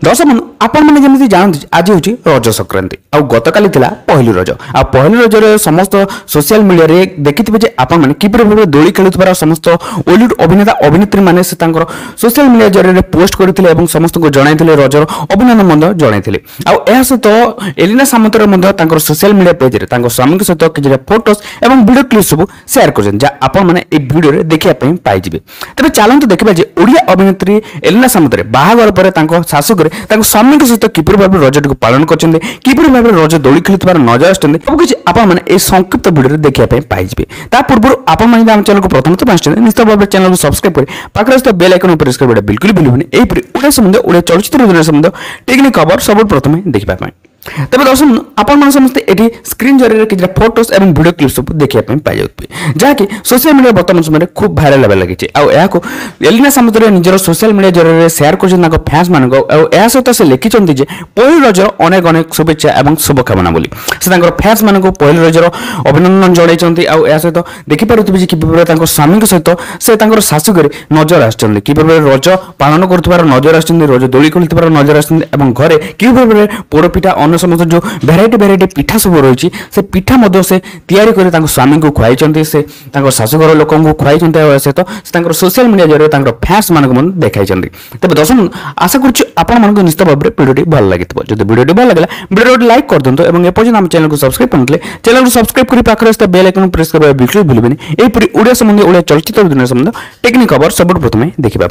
दर्शक बंधु आपण मैंने जमी जानते आज हूँ रज संक्रांति आ गतकाली पहली रज आ पहली रज समस्त सोशल मीडिया रे देखिथे आपण मैंने किपर भाव दोली खेलुवार समस्त ओलीवुड अभिनेता अभिनेत्री मैंने सोशल मीडिया जरिए पोस्ट करते समस्त को जनइले रजर अभिनंदन जनइले आ सहित एलिना सामंतर सोशल मीडिया पेज रे स्वामी सहित कि फोटोज और वीडियो क्लिप सब सेयार कर भिडियो देखा पाइबे। तेज चलते देखा ओडिया अभिनेत्री एलिना सामंतर बाहागर पर शाशुक स्वामी सहित किपर भाव रज टी पालन कर किपर भाव रज दोली खेलुवार नजर आसुँच आपने संक्षिप्त भिडियो देखा पाइबे। ता पूर्व आपने चैनल को प्रथम पाँच निश्चित भाव चैनल को सब्सक्राइब कर पाखे बेल आइकन प्रेस कर बिल्कुल भूलुनि ओडिया संबंध ओडिया चलचित्र दुनिया संबंध टेक्निक खबर सब प्रथम देखा। तेज दर्शक आपण समस्ते ये स्क्रीन जरिए कि फोटोज और वीडियो क्लिप सब देखा पाई जहाँकि सोशल मीडिया बर्तमान समय खूब भाइराल होगा लगी एलिना सामंतर निजर सोशल मीडिया जरिए सेयार कर फैंस मान सहित से लिखिं पहली रजर अनेक अनेक शुभेच्छा और शुभकामना बोली से फैंस मान पहली रजर अभिनंदन जनइंट सहित देखिपे कि स्वामी सहित से शाशुक नजर आसुँच कि रज पालन कर नजर आसुँच रज दोली खेलुवार नजर आसुँच घरे कि भाव पोड़पिठा अन्य समस्त जो भेराइटी पिठा सब रही से पिठा से तैयारी कर स्वामी को खुआई से शाशुघर लोक खुआई सहित से सोशल मीडिया जरिए फैंस मान देखा। तेज दर्शक आशा कर निश्चित भाव में भिडियो भल लगी जब भिडियो भल लगा भिडियो लाइक कर दिखाँ और एपर्यंत आम चैनल को सब्सक्राइब करते चैनल को सब्सक्राइब कर पाखे बेल आइकन प्रेस कर बिल्कुल भूलुनि ओडिया संबंधी ओडिया चलचित्र दुनिया संबंध टेक्निक खबर सब प्रथम देखा।